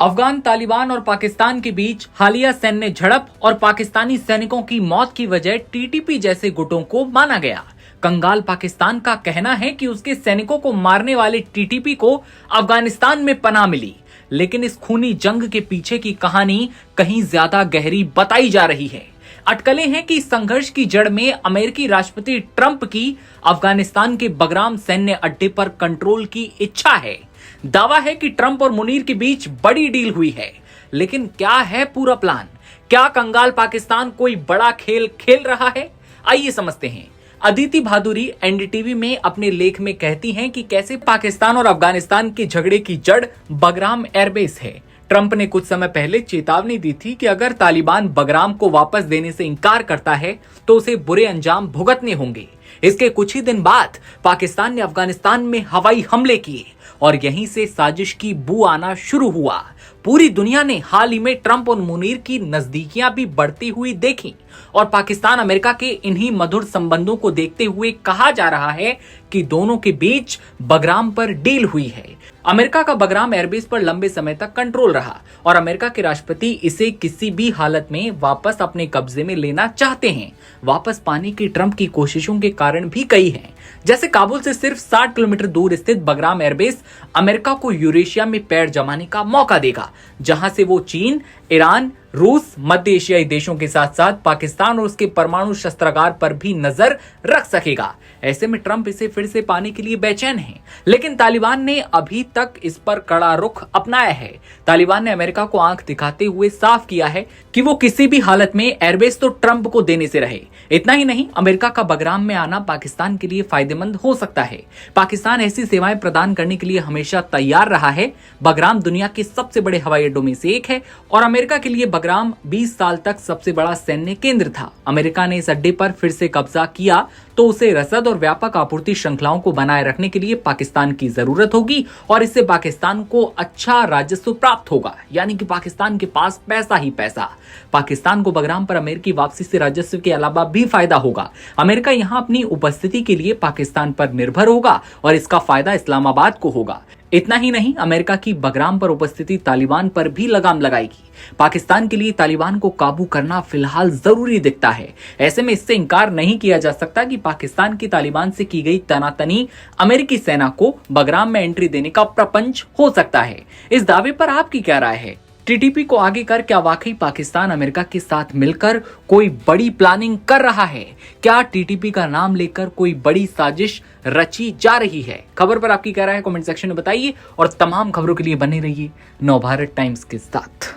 अफगान तालिबान और पाकिस्तान के बीच हालिया सैन्य झड़प और पाकिस्तानी सैनिकों की मौत की वजह टीटीपी जैसे गुटों को माना गया। कंगाल पाकिस्तान का कहना है कि उसके सैनिकों को मारने वाले टीटीपी को अफगानिस्तान में पनाह मिली, लेकिन इस खूनी जंग के पीछे की कहानी कहीं ज्यादा गहरी बताई जा रही है। अटकलें हैं कि संघर्ष की जड़ में अमेरिकी राष्ट्रपति ट्रंप की अफगानिस्तान के बगराम सैन्य अड्डे पर कंट्रोल की इच्छा है। दावा है कि ट्रंप और मुनीर के बीच बड़ी डील हुई है, लेकिन क्या है पूरा प्लान? क्या कंगाल पाकिस्तान कोई बड़ा खेल खेल रहा है? आइए समझते हैं। अदिति भादुरी एनडीटीवी में अपने लेख में कहती हैं कि कैसे पाकिस्तान और अफगानिस्तान के झगड़े की जड़ बगराम एयरबेस है। ट्रंप ने कुछ समय पहले चेतावनी दी थी कि अगर तालिबान बगराम को वापस देने से इनकार करता है तो उसे बुरे अंजाम भुगतने होंगे। इसके कुछ ही दिन बाद पाकिस्तान ने अफगानिस्तान में हवाई हमले किए और यहीं से साजिश की बू आना शुरू हुआ। पूरी दुनिया ने हाल ही में ट्रंप और मुनीर की नजदीकियां भी बढ़ती हुई देखी और पाकिस्तान अमेरिका के इन्हीं मधुर संबंधों को देखते हुए कहा जा रहा है कि दोनों के बीच बगराम पर डील हुई है। अमेरिका का बगराम एयरबेस पर लंबे समय तक कंट्रोल रहा और अमेरिका के राष्ट्रपति इसे किसी भी हालत में वापस अपने कब्जे में लेना चाहते हैं। वापस पाने की ट्रंप की कोशिशों के कारण भी कई हैं। जैसे काबुल से सिर्फ 60 किलोमीटर दूर स्थित बगराम एयरबेस अमेरिका को यूरेशिया में पैर जमाने का मौका देगा, जहां से वो चीन, ईरान, रूस, मध्य एशियाई देशों के साथ साथ पाकिस्तान और उसके परमाणु शस्त्रागार पर भी नजर रख सकेगा। ऐसे में ट्रंप इसे फिर से पाने के लिए बेचैन है, लेकिन तालिबान ने अभी तक इस पर कड़ा रुख अपनाया है। तालिबान ने अमेरिका को आंख दिखाते हुए साफ किया है कि वो किसी भी हालत में एयरबेस तो ट्रंप को देने से रहे। इतना ही नहीं, अमेरिका का बगराम में आना पाकिस्तान के लिए फायदेमंद हो सकता है। पाकिस्तान ऐसी सेवाएं प्रदान करने के लिए हमेशा तैयार रहा है। बगराम दुनिया के सबसे बड़े हवाई अड्डों में से एक है और अमेरिका के लिए बगराम 20 साल तक सबसे बड़ा सैन्य केंद्र था। अमेरिका ने इस अड्डे पर फिर से कब्जा किया तो उसे रसद और व्यापक आपूर्ति श्रृंखलाओं को बनाए रखने के लिए पाकिस्तान की जरूरत होगी और इससे पाकिस्तान को अच्छा राजस्व प्राप्त होगा, यानी कि पाकिस्तान के पास पैसा ही पैसा। पाकिस्तान को बगराम पर अमेरिकी वापसी से राजस्व के अलावा भी फायदा होगा। अमेरिका यहां अपनी उपस्थिति के लिए पाकिस्तान पर निर्भर होगा और इसका फायदा इस्लामाबाद को होगा। इतना ही नहीं, अमेरिका की बगराम पर उपस्थिति तालिबान पर भी लगाम लगाएगी। पाकिस्तान के लिए तालिबान को काबू करना फिलहाल जरूरी दिखता है। ऐसे में इससे इंकार नहीं किया जा सकता कि पाकिस्तान की तालिबान से की गई तनातनी अमेरिकी सेना को बगराम में एंट्री देने का प्रपंच हो सकता है। इस दावे पर आपकी क्या राय है? टीटीपी को आगे कर क्या वाकई पाकिस्तान अमेरिका के साथ मिलकर कोई बड़ी प्लानिंग कर रहा है? क्या टीटीपी का नाम लेकर कोई बड़ी साजिश रची जा रही है? खबर पर आपकी क्या राय है? कमेंट सेक्शन में बताइए और तमाम खबरों के लिए बने रहिए नवभारत टाइम्स के साथ।